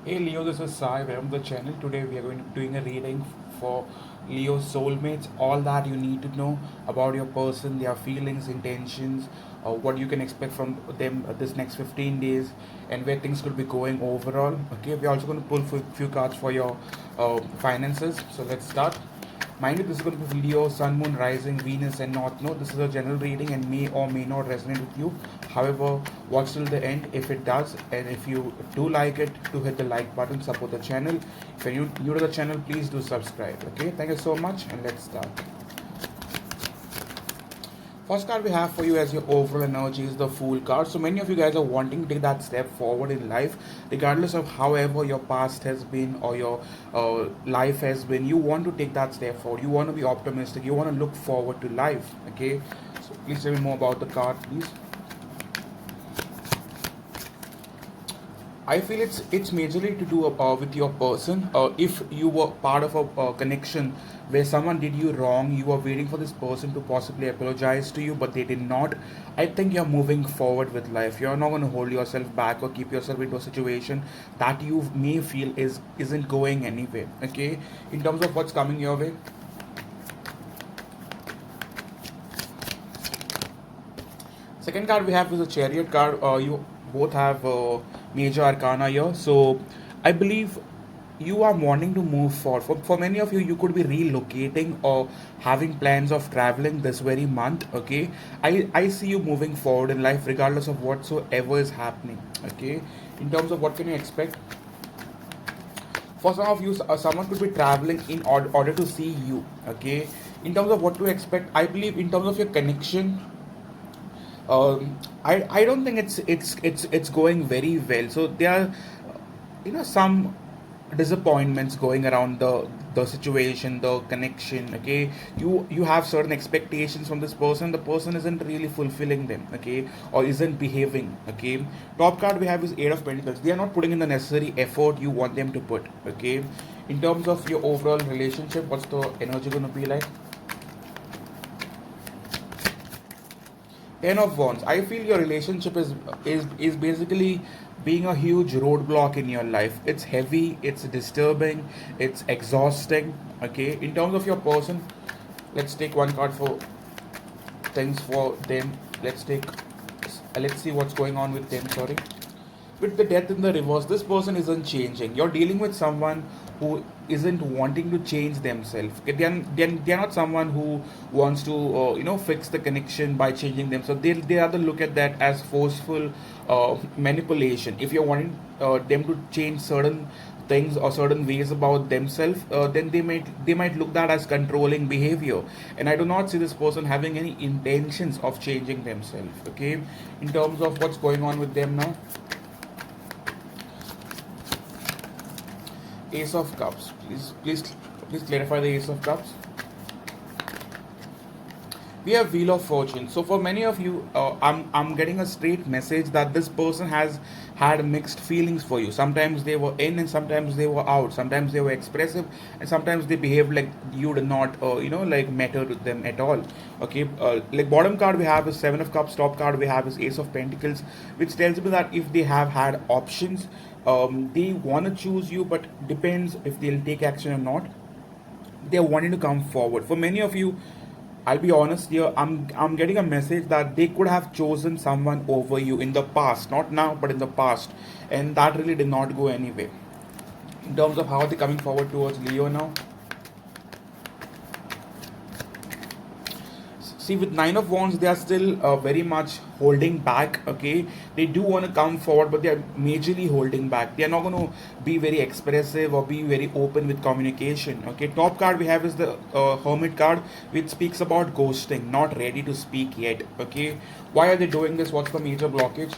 Hey Leo, this is Sai. Welcome to the channel. Today we are going to be doing a reading for Leo's soulmates. All that you need to know about your person, their feelings, intentions, what you can expect from them this next 15 days, and where things could be going overall. Okay, we're also going to pull few cards for your finances. So let's start. Mind you, this is going to be video, Sun, Moon, Rising, Venus, and North Node. This is a general reading and may or may not resonate with you. However, watch till the end if it does, and if you do like it, to hit the like button, support the channel. If you're new to the channel, please do subscribe. Okay, thank you so much, and let's start. First card we have for you as your overall energy is the Fool card. So many of you guys are wanting to take that step forward in life, regardless of however your past has been or your life has been. You want to take that step forward. You want to be optimistic. You want to look forward to life. Okay. So please tell me more about the card, please. I feel it's majorly to do with your person. If you were part of a connection where someone did you wrong, you were waiting for this person to possibly apologize to you, but they did not. I think you're moving forward with life. You're not going to hold yourself back or keep yourself into a situation that you may feel isn't going anywhere. Okay, in terms of what's coming your way. Second card we have is a Chariot card. You both have major arcana here. So I believe you are wanting to move forward. For many of you, you could be relocating or having plans of traveling this very month. Okay. I see you moving forward in life regardless of whatsoever is happening. Okay. In terms of what can you expect? For some of you, someone could be traveling in order to see you. Okay. In terms of what to expect, I believe in terms of your connection, I don't think it's going very well. So there are some disappointments going around the situation, the connection. Okay, you have certain expectations from this person. The person isn't really fulfilling them. Okay, or isn't behaving. Okay, top card we have is Eight of Pentacles. They are not putting in the necessary effort you want them to put. Okay, in terms of your overall relationship, what's the energy going to be like? Ten of Wands. I feel your relationship is basically being a huge roadblock in your life. It's heavy, it's disturbing, it's exhausting. Okay. In terms of your person, let's take one card for things for them. Let's see what's going on with them. Sorry. With the Death in the reverse, this person isn't changing. You're dealing with someone who isn't wanting to change themselves. Okay, they're not someone who wants to fix the connection by changing them. So they rather look at that as forceful manipulation. If you're wanting them to change certain things or certain ways about themselves, then they might look that as controlling behavior. And I do not see this person having any intentions of changing themselves. Okay, in terms of what's going on with them now. Ace of Cups. Please clarify the Ace of Cups. We have Wheel of Fortune. So for many of you, I'm getting a straight message that this person has had mixed feelings for you. Sometimes they were in and sometimes they were out. Sometimes they were expressive and sometimes they behaved like you did not like matter to them at all. Okay, like bottom card we have is Seven of Cups. Top card we have is Ace of Pentacles, which tells me that if they have had options, they want to choose you, but depends if they'll take action or not. They're wanting to come forward. For many of you, I'll be honest here, I'm getting a message that they could have chosen someone over you in the past, not now, but in the past, and that really did not go anywhere. In terms of how they're coming forward towards Leo now, see with Nine of Wands they are still very much holding back. Okay, they do want to come forward, but they are majorly holding back. They are not going to be very expressive or be very open with communication. Okay, top card we have is the Hermit card, which speaks about ghosting, not ready to speak yet. Okay, why are they doing this? What's the major blockage?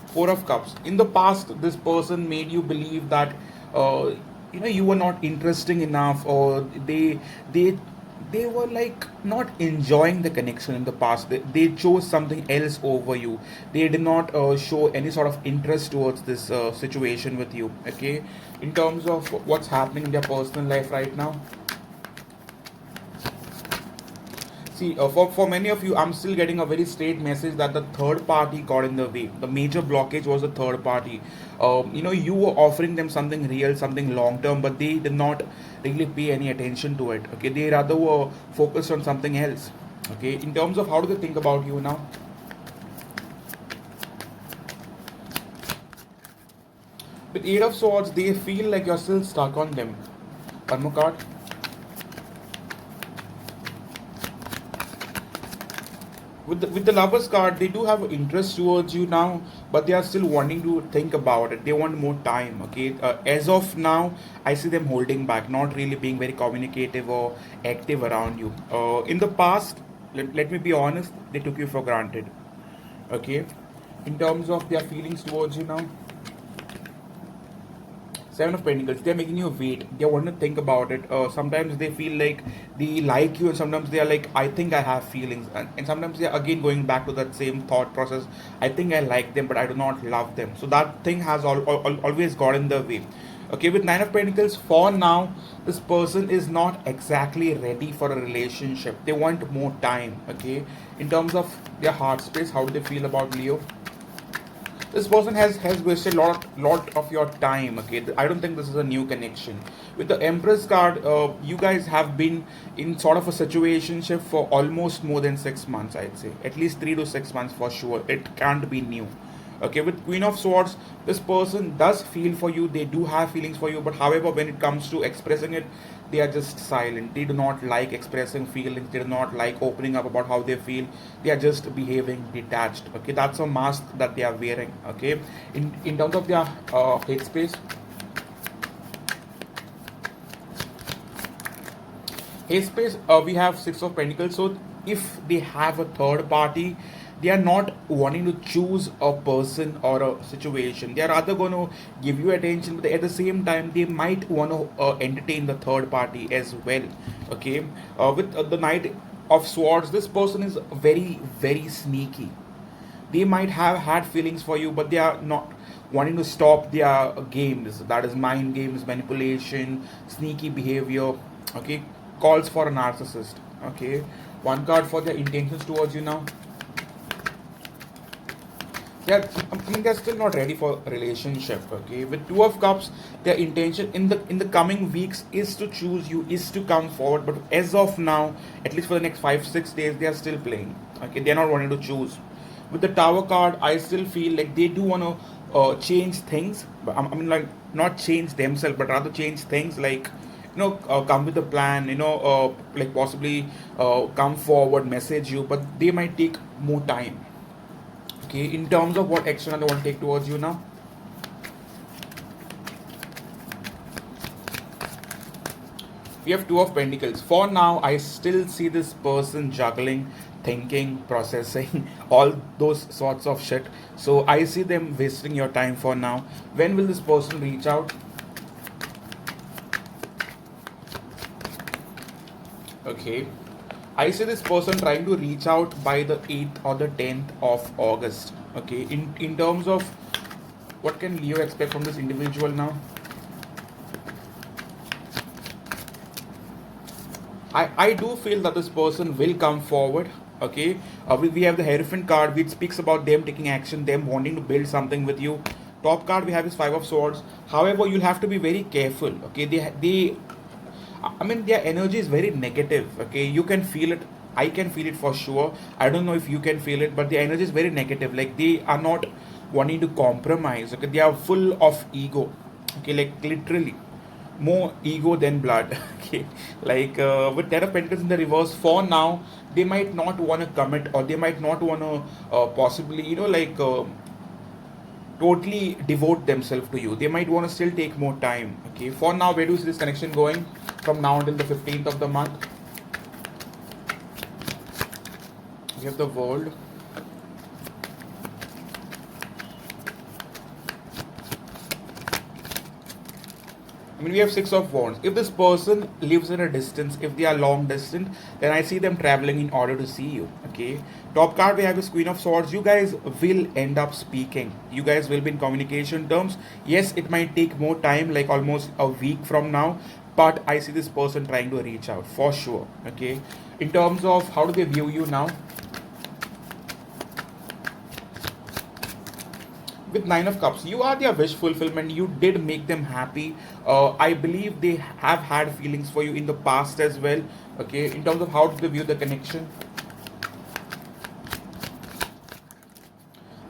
Four of Cups. In the past, this person made you believe that uh, you were not interesting enough, or they they were like not enjoying the connection in the past. They chose something else over you. They did not show any sort of interest towards this situation with you. Okay, in terms of what's happening in their personal life right now. See, for many of you, I'm still getting a very straight message that the third party got in the way. The major blockage was the third party. You were offering them something real, something long term, but they did not really pay any attention to it. Okay, they rather were focused on something else. Okay, in terms of how do they think about you now? With Eight of Swords, they feel like you're still stuck on them. One more card. With the lovers card, they do have interest towards you now, but they are still wanting to think about it. They want more time. Okay, as of now, I see them holding back, not really being very communicative or active around you. In the past, let me be honest, they took you for granted. Okay, in terms of their feelings towards you now. Seven of Pentacles, they're making you wait. They want to think about it. Sometimes they feel like they like you, and sometimes they are like, I think I have feelings. And sometimes they are again going back to that same thought process. I think I like them, but I do not love them. So that thing has always got in the way. Okay, with Nine of Pentacles, for now, this person is not exactly ready for a relationship. They want more time. Okay, in terms of their heart space, how do they feel about Leo? This person has wasted lot of your time. Okay, I don't think this is a new connection. With the Empress card, you guys have been in sort of a situationship for almost more than 6 months. I'd say at least 3 to 6 months for sure. It can't be new. Okay, with Queen of Swords, this person does feel for you. They do have feelings for you, but however, when it comes to expressing it, they are just silent. They do not like expressing feelings. They do not like opening up about how they feel. They are just behaving detached. Okay, that's a mask that they are wearing. Okay, in terms of their headspace, we have Six of Pentacles. So if they have a third party, they are not wanting to choose a person or a situation. They are rather going to give you attention, but at the same time they might want to entertain the third party as well. Okay, with the Knight of Swords, this person is very very sneaky. They might have had feelings for you, but they are not wanting to stop their games. That is mind games, manipulation, sneaky behavior. Okay, calls for a narcissist. Okay, one card for their intentions towards you now. Yeah, I mean they're still not ready for a relationship. Okay, with Two of Cups, their intention in the coming weeks is to choose you, is to come forward. But as of now, at least for the next 5 6 days, they are still playing. Okay, they're not wanting to choose. With the Tower card, I still feel like they do want to change things. But I mean, like not change themselves, but rather change things. Like come with a plan. Like possibly come forward, message you, but they might take more time. Okay, in terms of what action I want to take towards you now. We have Two of Pentacles. For now, I still see this person juggling, thinking, processing, all those sorts of shit. So I see them wasting your time for now. When will this person reach out? Okay, I see this person trying to reach out by the 8th or the 10th of August. Okay, in terms of what can Leo expect from this individual now? I do feel that this person will come forward. Okay, we have the Hierophant card which speaks about them taking action, them wanting to build something with you. Top card we have is Five of Swords. However, you'll have to be very careful. Okay, I mean, their energy is very negative. Okay, you can feel it. I can feel it for sure. I don't know if you can feel it, but their energy is very negative. Like they are not wanting to compromise. Okay, they are full of ego. Okay, like literally more ego than blood. Okay, like with Ten of Pentacles in the reverse, for now they might not want to commit, or they might not want to possibly totally devote themselves to you. They might want to still take more time. Okay, for now, where do you see this connection going from now until the 15th of the month? We have the World. I mean, we have Six of Wands. If this person lives in a distance, if they are long distance, then I see them traveling in order to see you. Okay. Top card we have is Queen of Swords. You guys will end up speaking. You guys will be in communication terms. Yes, it might take more time, like almost a week from now. but I see this person trying to reach out for sure. Okay, in terms of how do they view you now, with Nine of Cups, you are their wish fulfillment. You did make them happy. I believe they have had feelings for you in the past as well. Okay, in terms of how do they view the connection,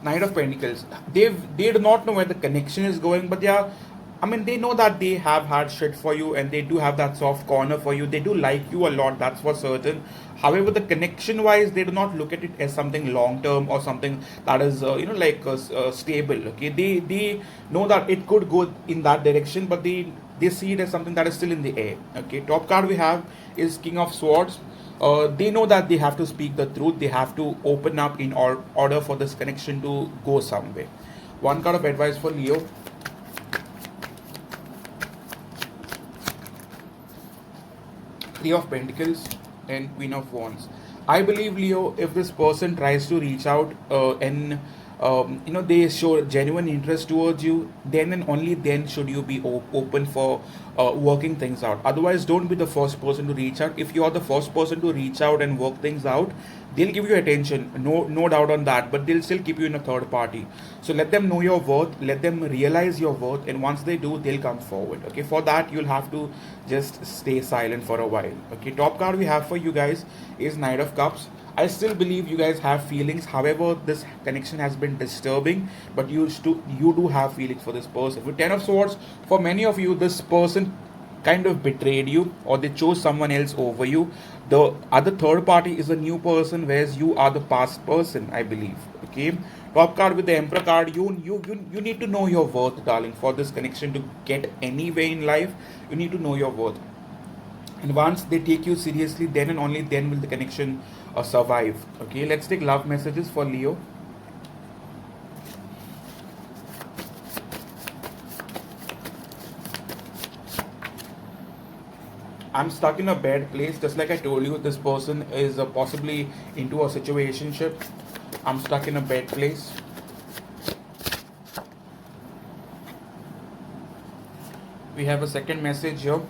Knight of Pentacles. They do not know where the connection is going, but they are. I mean, they know that they have had shit for you, and they do have that soft corner for you. They do like you a lot. That's for certain. However, the connection wise, they do not look at it as something long term or something that is like stable. Okay, they know that it could go in that direction, but they see it as something that is still in the air. Okay, top card we have is King of Swords. They know that they have to speak the truth. They have to open up in order for this connection to go somewhere. One card of advice for Leo. Three of Pentacles and Queen of Wands. I believe, Leo, if this person tries to reach out and they show genuine interest towards you, then and only then should you be open for working things out. Otherwise, don't be the first person to reach out. If you are the first person to reach out and work things out, they'll give you attention, no doubt on that, but they'll still keep you in a third party. So let them know your worth, let them realize your worth, and once they do, they'll come forward. Okay, for that you'll have to just stay silent for a while. Okay, top card we have for you guys is Knight of Cups. I still believe you guys have feelings. However, this connection has been disturbing, but you do have feelings for this person. With Ten of Swords, for many of you, this person kind of betrayed you, or they chose someone else over you. The other third party is a new person, whereas you are the past person, I believe. Okay, top card with the Emperor card. You need to know your worth, darling. For this connection to get anywhere in life, you need to know your worth. And once they take you seriously, then and only then will the connection survive. Okay, let's take love messages for Leo. I'm stuck in a bad place. Just like I told you, this person is possibly into a situationship. I'm stuck in a bad place. We have a second message here.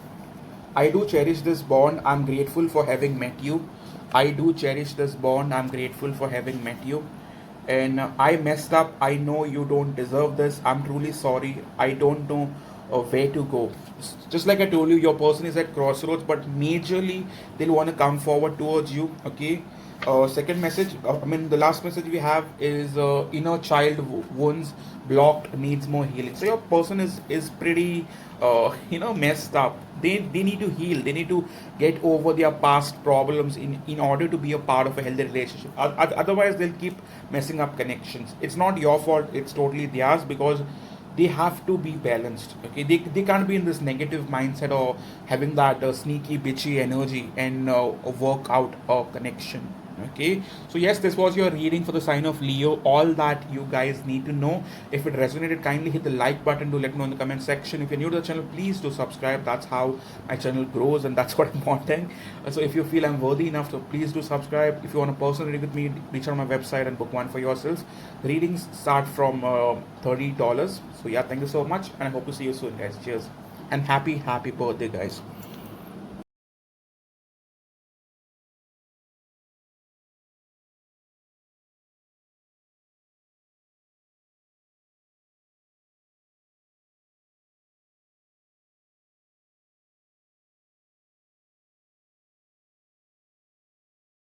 I do cherish this bond. I'm grateful for having met you. I do cherish this bond. I'm grateful for having met you. And I messed up. I know you don't deserve this. I'm truly sorry. I don't know where to go. Just like I told you, your person is at crossroads, but majorly they'll want to come forward towards you. Okay. Second message, the last message we have is inner child wounds blocked, needs more healing. So your person is pretty messed up. They need to heal. They need to get over their past problems in order to be a part of a healthy relationship. Otherwise, they'll keep messing up connections. It's not your fault. It's totally theirs, because they have to be balanced. Okay, they can't be in this negative mindset or having that sneaky bitchy energy and work out a connection. Okay, so yes, this was your reading for the sign of Leo. All that you guys need to know. If it resonated, kindly hit the like button to let me know in the comment section. If you're new to the channel, please do subscribe. That's how my channel grows, and that's what I'm wanting. So if you feel I'm worthy enough, so please do subscribe. If you want a personal reading with me, reach out on my website and book one for yourselves. The readings start from $30. So yeah, thank you so much, and I hope to see you soon, guys. Cheers, and happy birthday, guys.